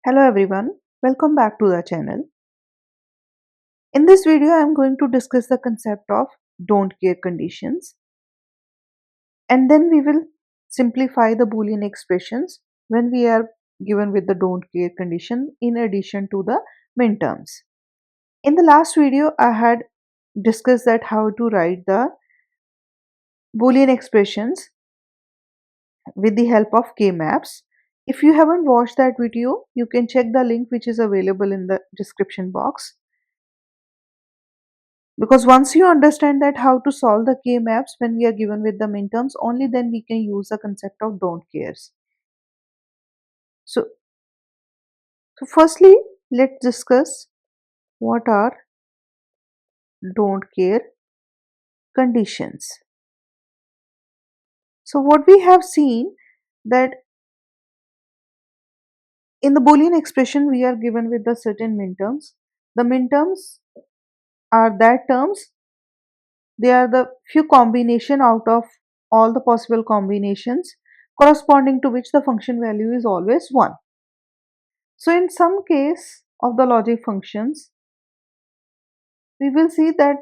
Hello everyone, welcome back to the channel. In this video, I am going to discuss the concept of don't care conditions, and then we will simplify the Boolean expressions when we are given with the don't care condition in addition to the min terms. In the last video, I had discussed that how to write the Boolean expressions with the help of K-maps. If you haven't watched that video, you can check the link which is available in the description box. Because once you understand that how to solve the K maps when we are given with the minterms, only then we can use the concept of don't cares. So, so firstly, let's discuss what are don't care conditions. So what we have seen that in the Boolean expression we are given with the certain minterms. The minterms are that terms, they are the few combination out of all the possible combinations corresponding to which the function value is always 1. So in some case of the logic functions, we will see that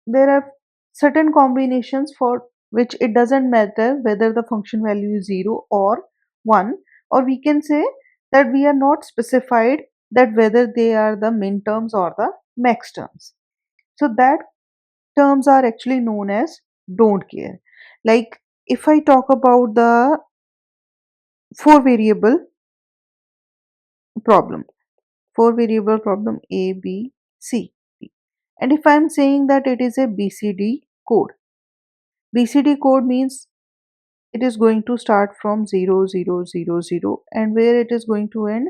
there are certain combinations for which it doesn't matter whether the function value is 0 or 1, or we can say that we are not specified that whether they are the min terms or the max terms. So that terms are actually known as don't care. Like if I talk about the 4 variable problem, 4 variable problem A, B, C. And if I'm saying that it is a BCD code, BCD code means it is going to start from 0, 0, 0, 0, and where it is going to end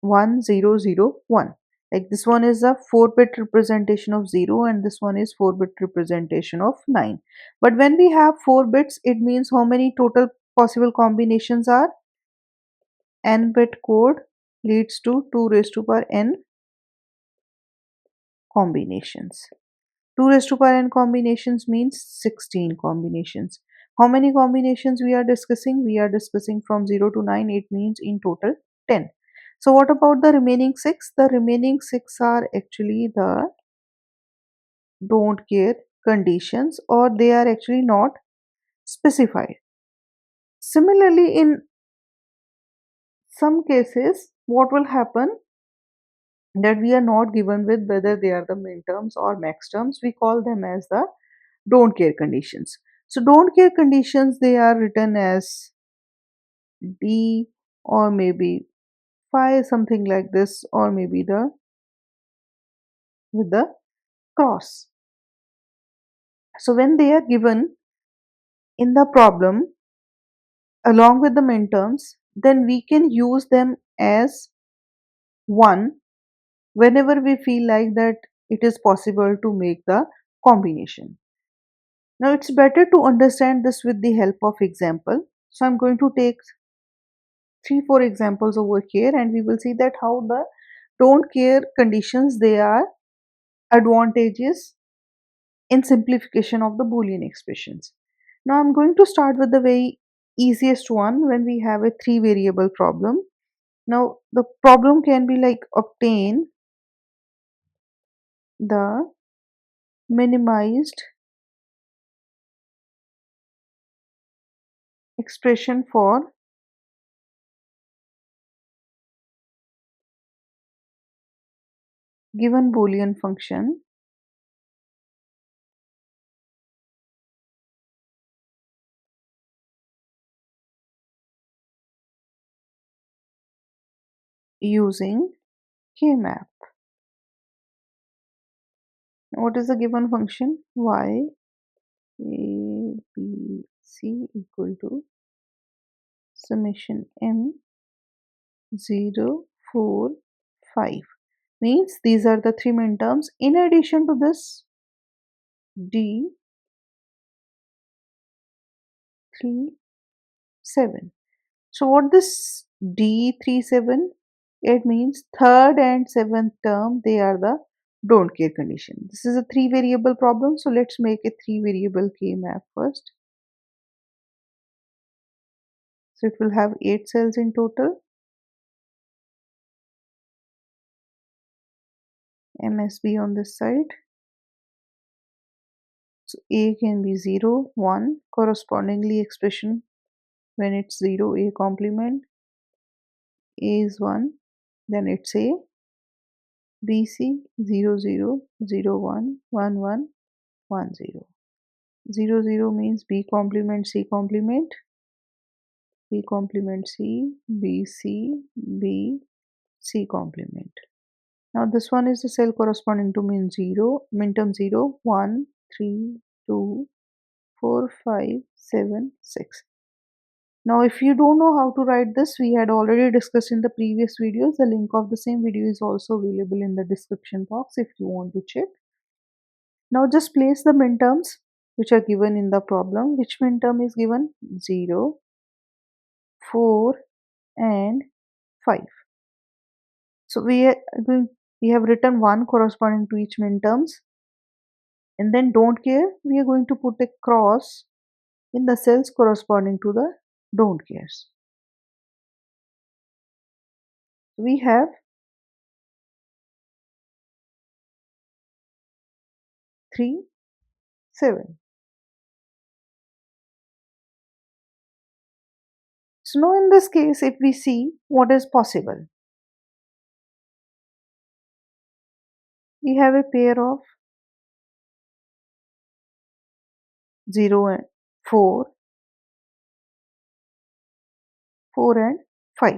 1, 0, 0, 1. Like this one is a 4-bit representation of 0 and this one is 4-bit representation of 9. But when we have 4 bits, it means how many total possible combinations are? N bit code leads to 2 raised to power n combinations. 2 raised to power n combinations means 16 combinations. How many combinations we are discussing? We are discussing from 0 to 9. It means in total 10. So what about the remaining 6? The remaining 6 are actually the don't care conditions, or they are actually not specified. Similarly, in some cases, what will happen that we are not given with whether they are the min terms or max terms, we call them as the don't care conditions. So don't care conditions, they are written as D or maybe phi, something like this, or maybe the with the cross. So when they are given in the problem along with the min terms, then we can use them as 1 whenever we feel like that it is possible to make the combination. Now it's better to understand this with the help of example. So I'm going to take 3-4 examples over here and we will see that how the don't care conditions, they are advantages in simplification of the Boolean expressions. Now I'm going to start with the very easiest one when we have a 3-variable problem. Now the problem can be like obtain the minimized expression for given Boolean function using K-map. What is the given function? Y A B C equal to summation m 0 4 5, means these are the 3 min terms. In addition to this, D 3 7. So what this D37, it means third and seventh term, they are the don't care condition. This is a 3-variable problem, so let's make a 3-variable K map first. So it will have 8 cells in total. MSB on this side. So A can be 0, 1, correspondingly expression when it's 0, A complement. A is 1, then it's A. BC 0, 0, 0, 1, 1, 1, 1, 0. 0, 0 means B complement, C complement. B complement C, B, C, B, C complement. Now this one is the cell corresponding to min term 0, 1, 3, 2, 4, 5, 7, 6. Now if you don't know how to write this, we had already discussed in the previous videos. The link of the same video is also available in the description box if you want to check. Now just place the minterms which are given in the problem. Which minterm is given? 0, 4 and 5. So we have written 1 corresponding to each minterms, and then don't care, we are going to put a cross in the cells corresponding to the don't cares. We have 3, 7. So now in this case, if we see what is possible, we have a pair of 0 and 4, 4 and 5.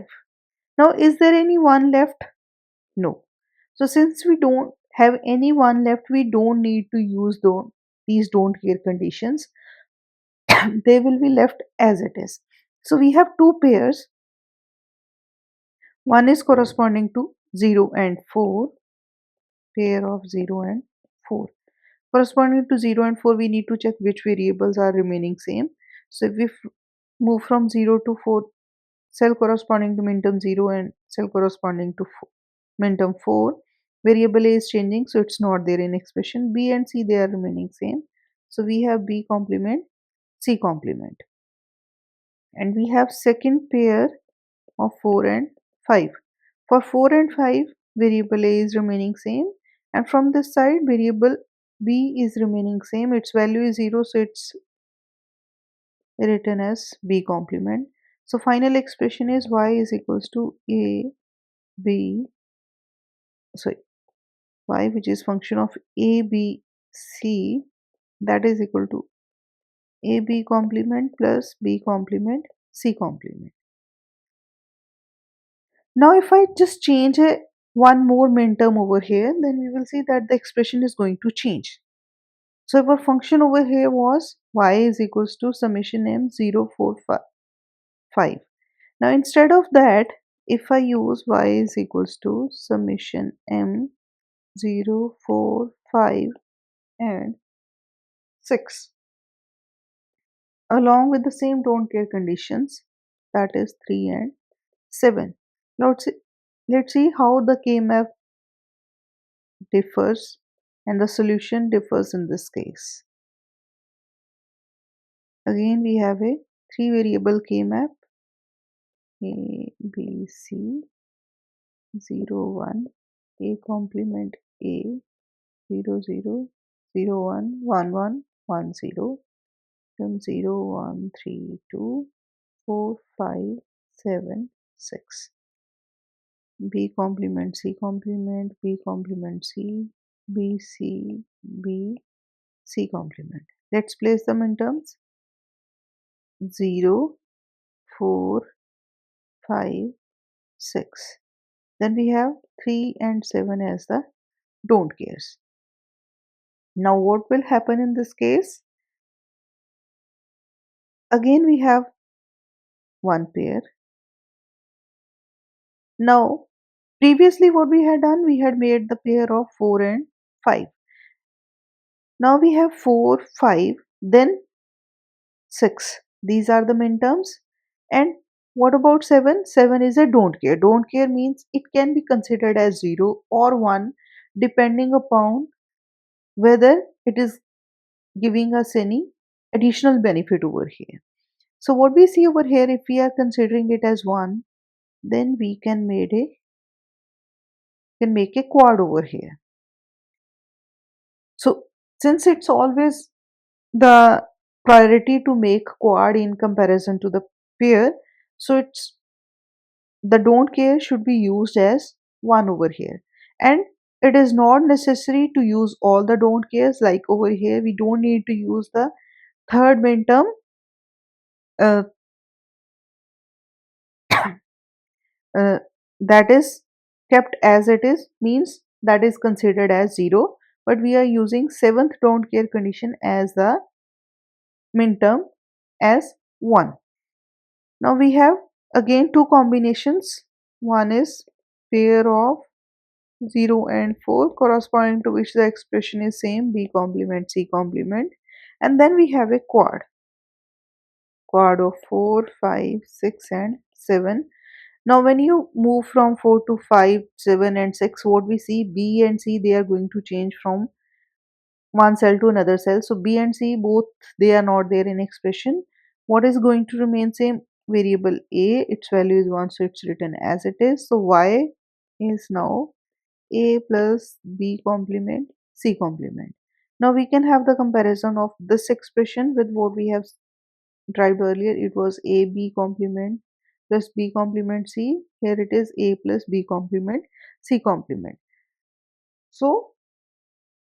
Now is there any one left? No. So since we don't have any one left, we don't need to use these don't care conditions. They will be left as it is. So we have two pairs. One is corresponding to 0 and 4, pair of 0 and 4. Corresponding to 0 and 4, we need to check which variables are remaining same. So if we move from 0 to 4, cell corresponding to minterm 0 and cell corresponding to minterm 4, variable A is changing, so it's not there in expression. B and C, they are remaining same. So we have B complement, C complement. And we have second pair of 4 and 5. For 4 and 5, variable A is remaining same, and from this side variable B is remaining same. Its value is 0, so it's written as B complement. So final expression is y is equals to B, sorry, y which is function of A, B, C, that is equal to AB complement plus B complement, C complement. Now if I just change one more minterm over here, then we will see that the expression is going to change. So our function over here was y is equals to summation m 0, 4, 5. Now instead of that, if I use y is equals to summation m 0, 4, 5 and 6 along with the same don't care conditions, that is 3 and 7. Now let's see how the K-map differs and the solution differs in this case. Again we have a 3 variable K-map A, B, C, 0, 1, A complement A, 0, 0, 0, 1, 1, 1, 1, 0, then 0, 1, 3, 2, 4, 5, 7, 6. B complement C complement, B complement C, B, C, B, C complement. Let's place them in terms 0, 4, 5, 6. Then we have 3 and 7 as the don't cares. Now what will happen in this case? Again we have one pair. Now previously what we had done, we had made the pair of 4 and 5. Now we have 4, 5, then 6. These are the minterms. And what about 7? 7 is a don't care. Don't care means it can be considered as 0 or 1 depending upon whether it is giving us any additional benefit over here. So what we see over here, if we are considering it as 1, then we can make a quad over here. So since it's always the priority to make quad in comparison to the pair, so it's the don't care should be used as 1 over here. And it is not necessary to use all the don't cares. Like over here we don't need to use the third min term, uh, uh, that is kept as it is, means that is considered as 0, but we are using seventh don't care condition as the min term as 1. Now we have again two combinations. One is pair of 0 and 4, corresponding to which the expression is same, b complement c complement, and then we have a quad of 4, 5, 6 and 7. Now when you move from 4 to 5, 7 and 6, what we see, b and c, they are going to change from one cell to another cell. So b and c both, they are not there in expression. What is going to remain same? Variable a, its value is 1, so it's written as it is. So y is now a plus b complement c complement. Now we can have the comparison of this expression with what we have derived earlier. It was a b complement plus b complement c. Here it is a plus b complement c complement. So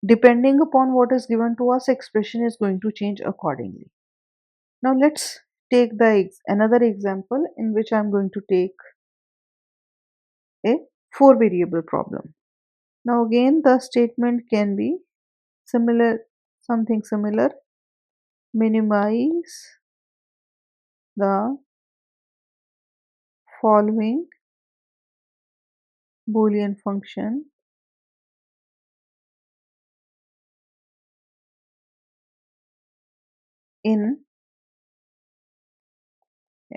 depending upon what is given to us, expression is going to change accordingly. Now let's take the another example in which I'm going to take a 4 variable problem. Now again the statement can be similar, something similar. Minimize the following Boolean function in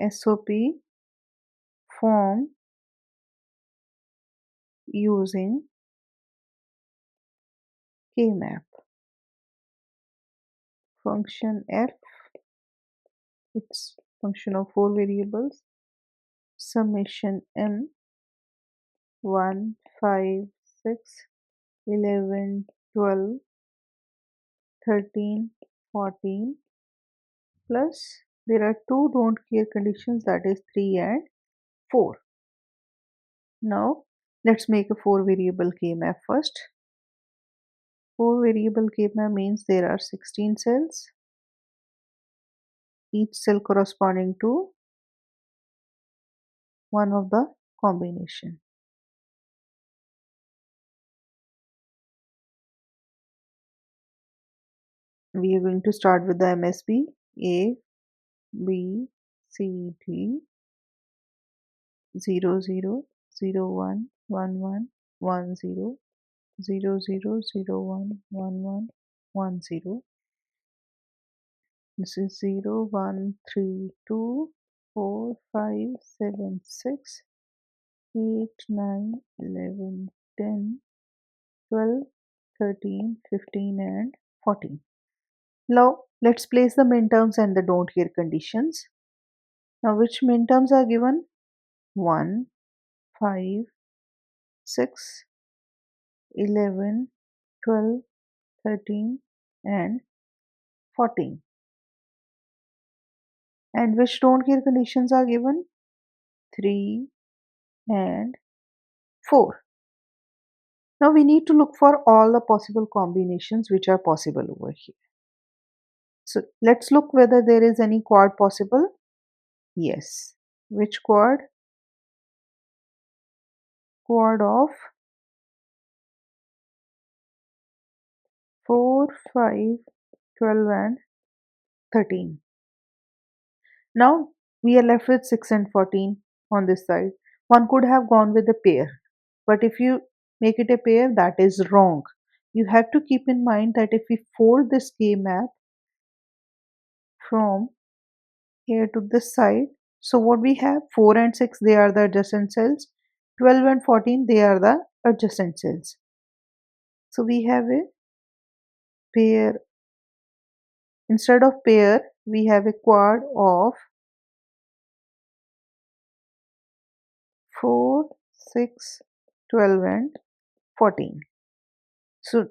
SOP form using KMap. Function f, it's function of 4 variables, summation m 1, 5, 6, 11, 12, 13, 14, plus there are two don't care conditions, that is 3 and 4. Now let's make a 4 variable KMap first. 4 variable KMap means there are 16 cells, each cell corresponding to one of the combination. We are going to start with the MSB A, B, C, D, 0, 0, 0, 1, 1, 1, 1, 0, 0, 0, 0, 1, 1, 1, 1, 0. This is 0, 1, 3, 2, 4, 5, 7, 6, 8, 9, 11, 10, 12, 13, 15 and 14. Now let's place the minterms and the don't care conditions. Now which minterms are given? 1, 5, 6, 11, 12, 13 and 14. And which don't care conditions are given? 3 and 4. Now we need to look for all the possible combinations which are possible over here. So let's look whether there is any quad possible. Yes. Which quad? Quad of 4, 5, 12 and 13. Now we are left with 6 and 14 on this side. One could have gone with a pair, but if you make it a pair, that is wrong. You have to keep in mind that if we fold this K map from here to this side, so what we have, 4 and 6, they are the adjacent cells, 12 and 14, they are the adjacent cells. So we have a pair, instead of pair we have a quad of 4, 6, 12, and 14. So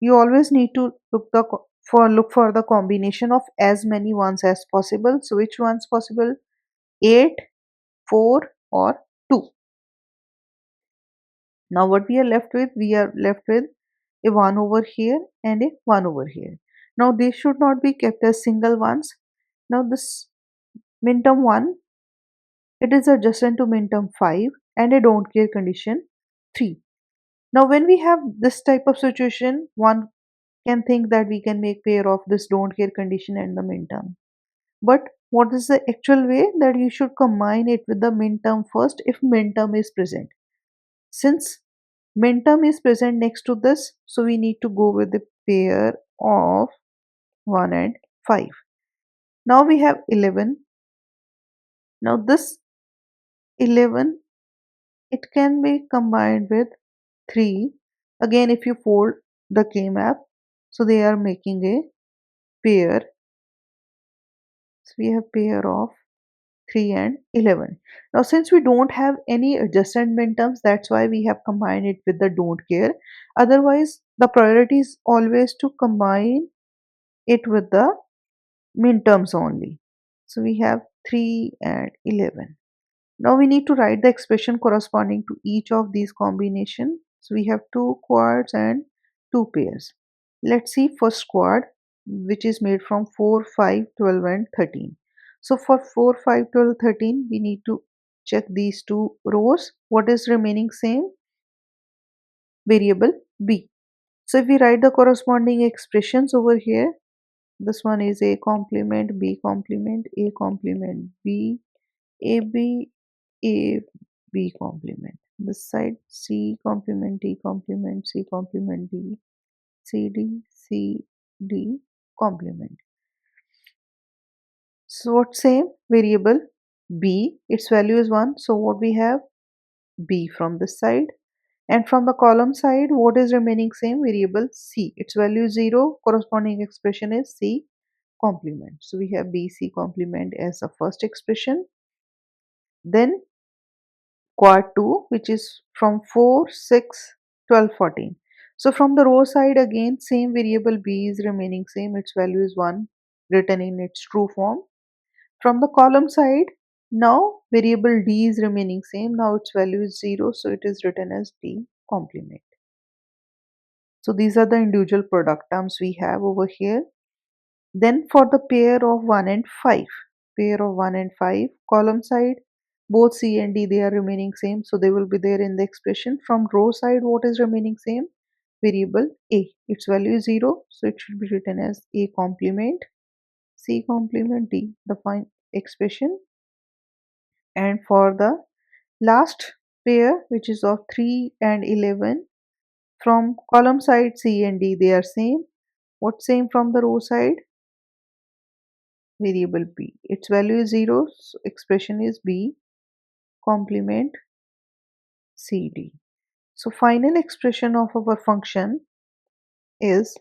you always need to look for the combination of as many ones as possible. So which ones possible? 8, 4, or 2. Now what we are left with? We are left with a 1 over here and a 1 over here. Now they should not be kept as single ones. Now this minterm 1, it is adjacent to minterm 5 and a don't care condition 3. Now when we have this type of situation, one can think that we can make pair of this don't care condition and the minterm. But what is the actual way? That you should combine it with the minterm first if minterm is present. Since minterm is present next to this, so we need to go with the pair of 1 and 5. Now we have 11. Now this 11, it can be combined with 3. Again, if you fold the K map, so they are making a pair. So we have pair of 3 and 11. Now since we don't have any adjacent minterms, that's why we have combined it with the don't care. Otherwise the priority is always to combine it with the minterms only. So we have 3 and 11. Now we need to write the expression corresponding to each of these combinations. So we have 2 quads and 2 pairs. Let's see first quad, which is made from 4, 5, 12, and 13. So for 4, 5, 12, 13, we need to check these two rows. What is remaining same? Variable b. So if we write the corresponding expressions over here, this one is a complement, b complement, a complement, b, ab, a, b complement. This side c complement, d complement, c complement, d, c, d, c, d complement. So what same? Variable b, its value is 1. So what we have? B from this side. And from the column side, what is remaining same? Variable c, its value is 0. Corresponding expression is c complement. So we have bc complement as the first expression. Then quad 2, which is from 4, 6, 12, 14. So from the row side again, same variable b is remaining same. Its value is 1, written in its true form. From the column side, now variable d is remaining same. Now its value is 0, so it is written as d complement. So these are the individual product terms we have over here. Then for the pair of 1 and 5, pair of 1 and 5, column side, both c and d, they are remaining same, so they will be there in the expression. From row side, what is remaining same? Variable a, its value is 0, so it should be written as a complement, c complement, d, the final expression. And for the last pair, which is of 3 and 11, from column side c and d, they are same. What same from the row side? Variable b, its value is 0, so expression is b complement cd. So final expression of our function is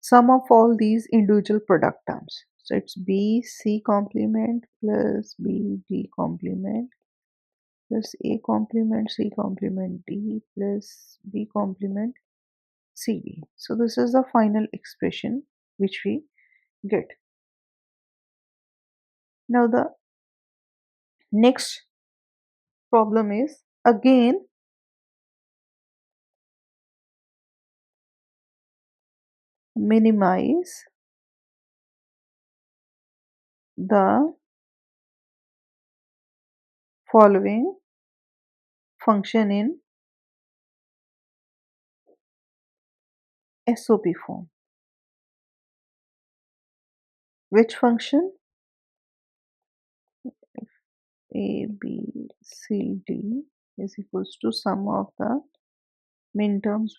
sum of all these individual product terms. So it's b c complement plus b d complement plus a complement c complement d plus b complement cd. So this is the final expression which we get. Now the next problem is again minimize the following function in SOP form. Which function? A, B, C, D is equals to sum of the minterms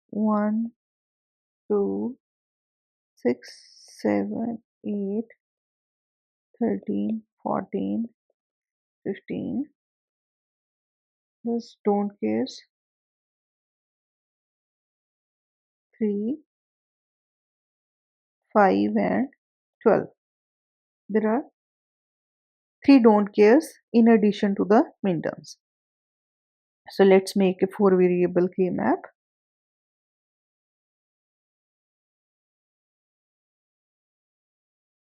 1, 2, 6, 7, 8, 13, 14, 15 plus don't cares 3, 5 and 12. There are 3 don't cares in addition to the midterms. So let's make a 4 variable K map.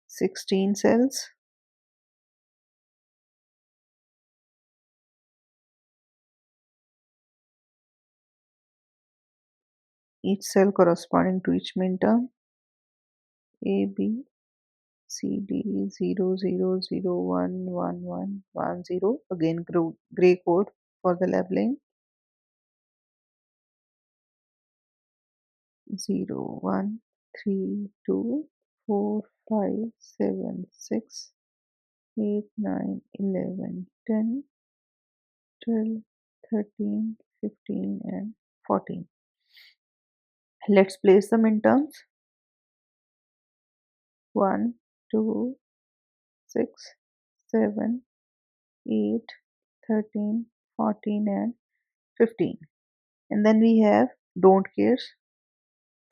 16 cells. Each cell corresponding to each midterm. A, B, C, D, 0, 0, 0, 1, 1, 1, 1, 0. Again, gray code for the labeling. 0, 1, 3, 2, 4, 5, 7, 6, 8, 9, 11, 10, 12, 13, 15, and 14. Let's place them in terms. 1, 2, 6, 7, 8, 13, 14, and 15. And then we have don't cares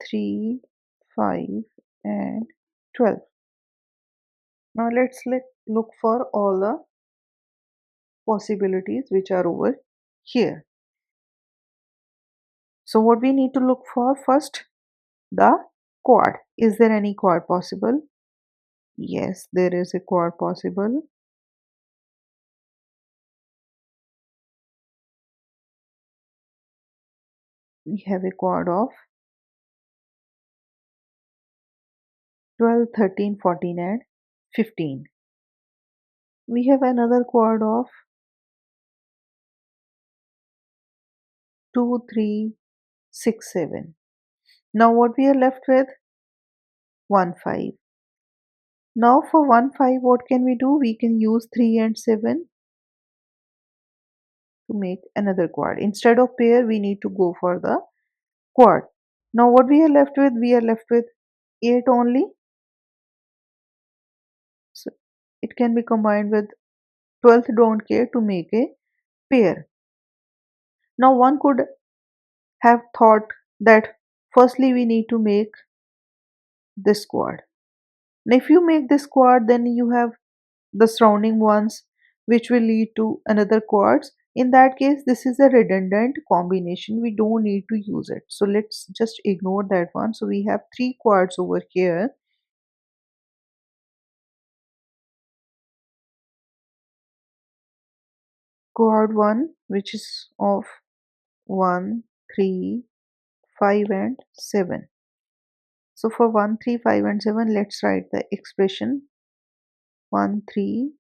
3, 5, and 12. Now let's look for all the possibilities which are over here. So what we need to look for first, the quad. Is there any quad possible? Yes, there is a quad possible. We have a quad of 12, 13, 14, and 15. We have another quad of 2, 3, 6, 7. Now what we are left with? 1, 5. Now for 1, 5, what can we do? We can use 3 and 7 to make another quad. Instead of pair, we need to go for the quad. Now what we are left with? We are left with 8 only. So it can be combined with 12th don't care to make a pair. Now one could have thought that firstly we need to make this quad. Now if you make this quad, then you have the surrounding ones which will lead to another quads. In that case, this is a redundant combination. We don't need to use it. So let's just ignore that one. So we have 3 quads over here. Quad 1, which is of 1, 3, 5, and 7. So for 1, 3, 5, and 7, let's write the expression 1, 3,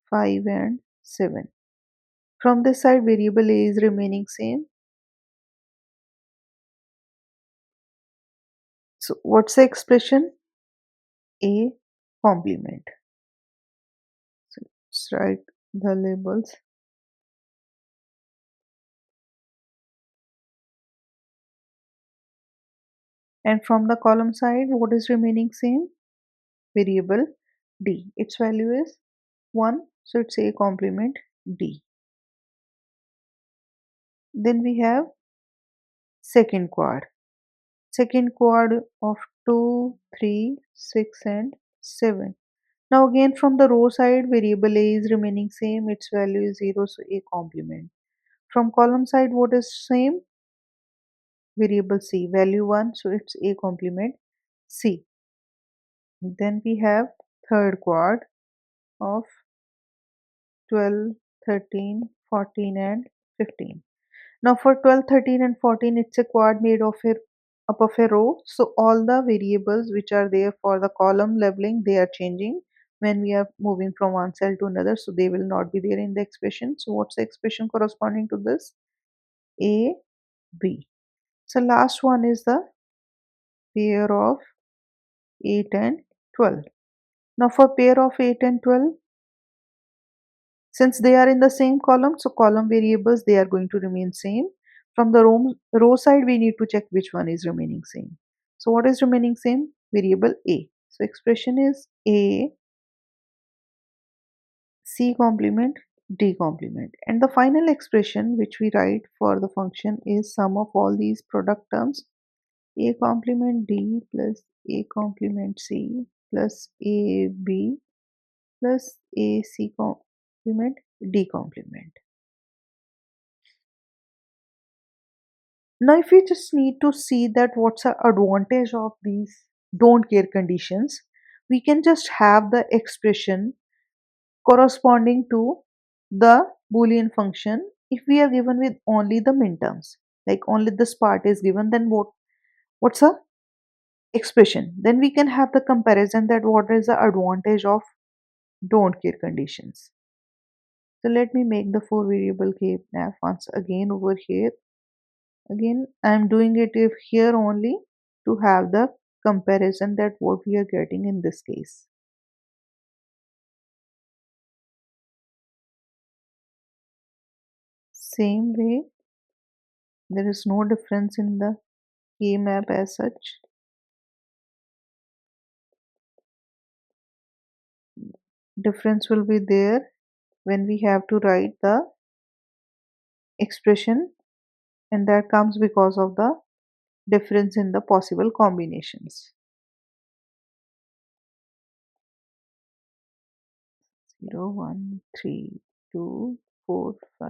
5, and 7. From this side, variable a is remaining same. So what's the expression? A complement. So let's write the labels. And from the column side, what is remaining same? Variable d. Its value is 1. So it's A complement d. Then we have second quad. Second quad of 2, 3, 6, and 7. Now again from the row side, variable a is remaining same. Its value is 0. So A complement. From column side, what is same? Variable c, value 1. So it's A complement c. Then we have third quad of 12, 13, 14, and 15. Now for 12, 13, and 14, it's a quad made of up of a row. So all the variables which are there for the column labeling, they are changing when we are moving from one cell to another. So they will not be there in the expression. So what's the expression corresponding to this? A, B. So last one is the pair of 8 and 12. Now for pair of 8 and 12, since they are in the same column, so column variables, they are going to remain same. From the row side, we need to check which one is remaining same. So what is remaining same? Variable A. So expression is A, C complement, D complement. And the final expression which we write for the function is sum of all these product terms. A complement D plus A complement C plus AB plus AC complement, D complement. Now, if we just need to see that what's the advantage of these don't care conditions, we can just have the expression corresponding to the Boolean function if we are given with only the minterms, like only this part is given, then what's a expression? Then we can have the comparison that what is the advantage of don't care conditions. So let me make the four variable k nav once again over here. Again, I am doing it if here only to have the comparison that what we are getting in this case. Same way, there is no difference in the k map as such. Difference will be there when we have to write the expression, and that comes because of the difference in the possible combinations. 0, 1, 3, 2, 4, 5,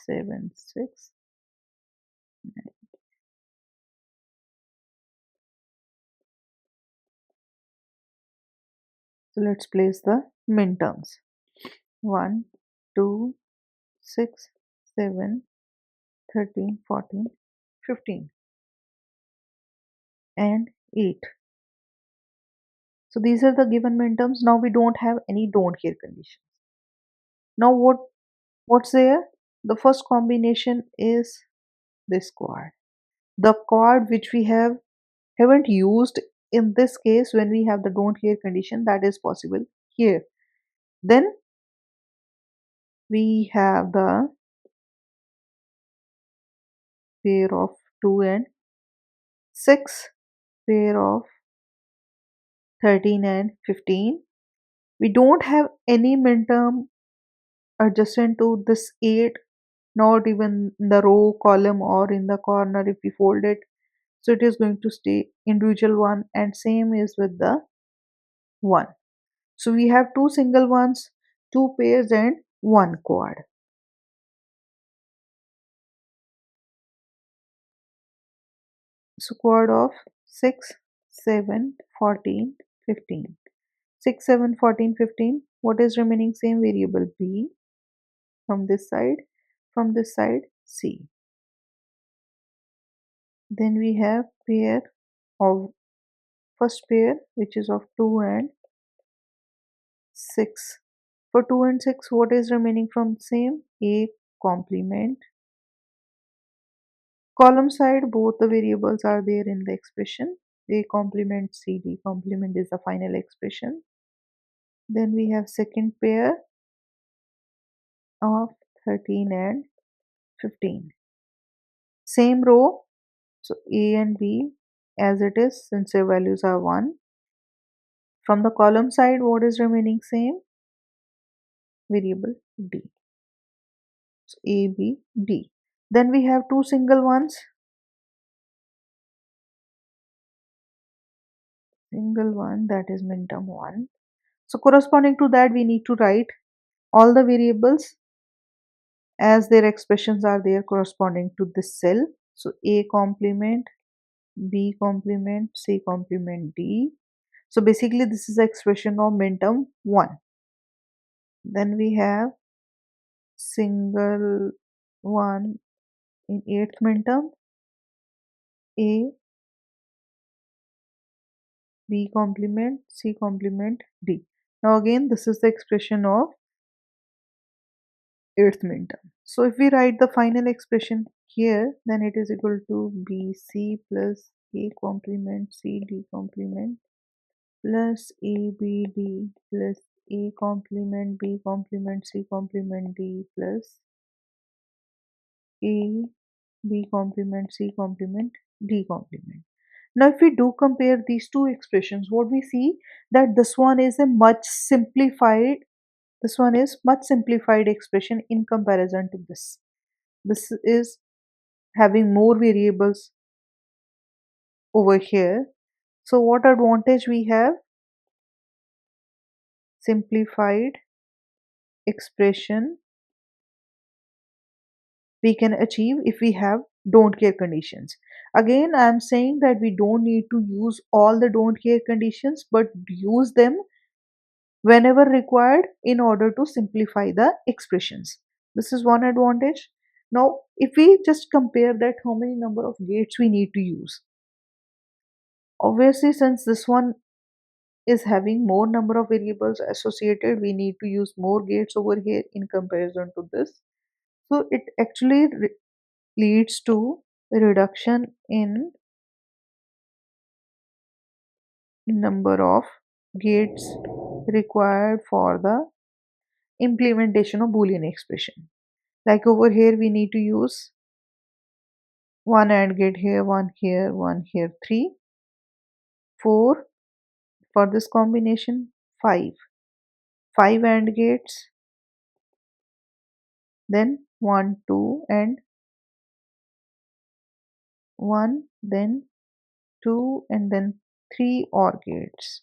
7, 6. So let's place the minterms. 1, 2, 6, 7, 13, 14, 15, and 8. So these are the given minterms. Now we don't have any don't care conditions. Now what's there? The first combination is this chord. The chord which we haven't used in this case when we have the don't care condition, that is possible here. Then we have the pair of 2 and 6, pair of 13 and 15. We don't have any minterm adjacent to this 8, not even in the row, column, or in the corner if we fold it. So it is going to stay individual one, and same is with the 1. So we have two single ones, two pairs, and one quad. So quad of 6, 7, 14, 15. 6, 7, 14, 15. What is remaining? Same variable b from this side, c. Then we have pair of first pair which is of 2 and 6. For 2 and 6, what is remaining from same? A complement. Column side, both the variables are there in the expression. A complement, C, D complement is the final expression. Then we have second pair of 13 and 15. Same row, so A and B as it is since their values are 1. From the column side, what is remaining same? Variable D. So A, B, D. Then we have two single ones. Single one, that is minterm 1. So corresponding to that, we need to write all the variables as their expressions are there corresponding to this cell. So A complement, B complement, C complement, D. So basically this is the expression of minterm 1. Then we have single one in 8th minterm, A, B complement, C complement, D. Now again this is the expression of 8th minterm. So if we write the final expression here, then it is equal to BC plus A complement CD complement plus ABD plus A complement B complement C complement D plus A B complement C complement D complement. Now if we do compare these two expressions, what we see that this one is much simplified expression in comparison to this. This is having more variables over here. So what advantage we have? Simplified expression we can achieve if we have don't care conditions. Again, I am saying that we don't need to use all the don't care conditions, but use them whenever required in order to simplify the expressions. This is one advantage. Now, if we just compare that how many number of gates we need to use. Obviously, since this one is having more number of variables associated, we need to use more gates over here in comparison to this. So it actually leads to a reduction in number of gates required for the implementation of Boolean expression. Like over here, we need to use one AND gate here, one here, three, four for this combination, five AND gates, then one, two, and one, then two, and then three OR gates,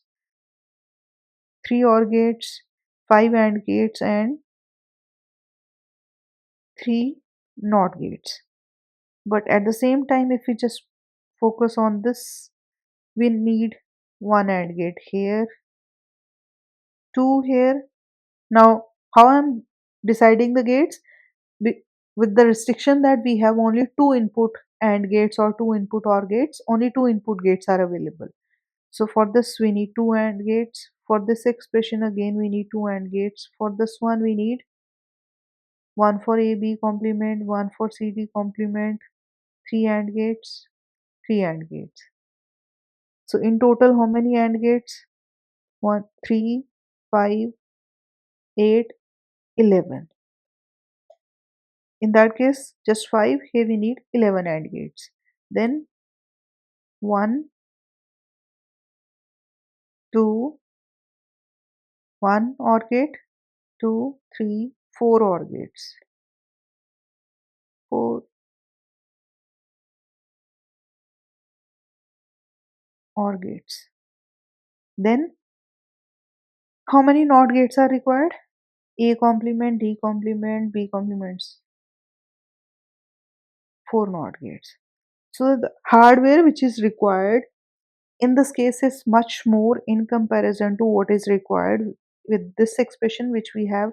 three OR gates, five AND gates, and three NOT gates. But at the same time, if we just focus on this, we need one AND gate here, two here. Now, how I'm deciding the gates? With the restriction that we have only two input AND gates or two input OR gates, only two input gates are available. So for this, we need two AND gates. For this expression, again, we need two AND gates. For this one, we need one for AB complement, one for CD complement, three AND gates, three AND gates. So in total, how many AND gates? 1, 3, 5, 8, 11. In that case, just 5. Here we need 11 AND gates. Then 1, 2, 1 OR gate, 2, 3, 4 OR gates. 4 OR gates. Then how many NOT gates are required? A complement, D complement, B complements. 4 NOT gates. So the hardware which is required in this case is much more in comparison to what is required with this expression which we have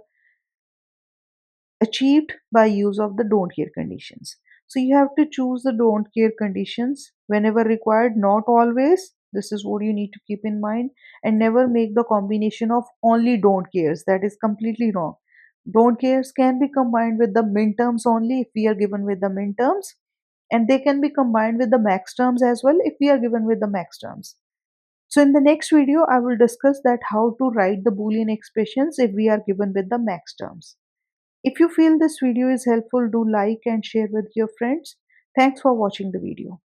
achieved by use of the don't care conditions. So you have to choose the don't care conditions whenever required, not always. This is what you need to keep in mind, and never make the combination of only don't cares. That is completely wrong. Don't cares can be combined with the min terms only if we are given with the min terms, and they can be combined with the max terms as well if we are given with the max terms. So in the next video, I will discuss that how to write the Boolean expressions if we are given with the max terms. If you feel this video is helpful, do like and share with your friends. Thanks for watching the video.